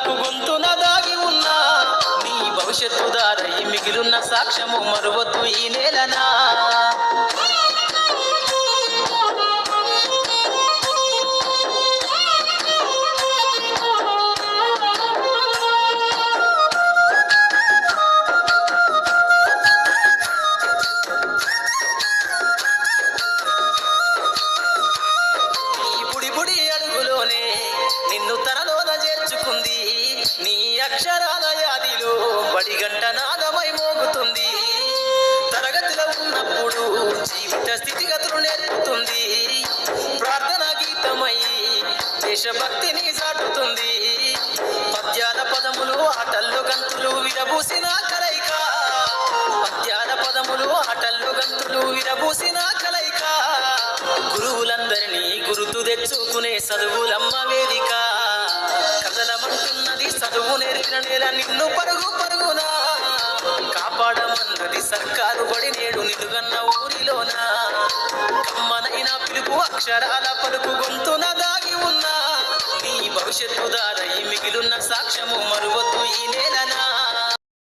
పలుకు గొంతున దాగి ఉన్నా నీ భవిష్యత్తు దారై మిగిలున్న సాక్ష్యము మరువద్దు ఈ నేలనా. నిన్ను తనలోన చేర్చుకుంది నీ అక్షరాల యాదిలో బడిగంట నాదమై మోగుతుంది. తరగతిలో ఉన్నప్పుడు జీవిత స్థితిగతులు నేర్పుతుంది. ప్రార్థన గీతమై దేశభక్తిని చాటుతుంది. పద్యాల పదములు ఆటల్లో గంతులు విరబూసిన కలయిక. పద్యాల పదములు ఆటల్లో గంతులు విరబూసిన కలయిక. గురువులందరినీ గుర్తు తెచ్చుకునే చదువులమ్మ వేదిక. కదలమంటున్నది చదువు నేర్పిన నేల నిన్ను పరుగు పరుగున కాపాడమన్నది సర్కారు బడి నేడు నిలుగన్న ఊరిలోన. కమ్మనైన పిలుపు అక్షరాల పలుకు గొంతున దాగి ఉన్నా నీ భవిష్యత్తు దారై మిగిలున్న సాక్ష్యము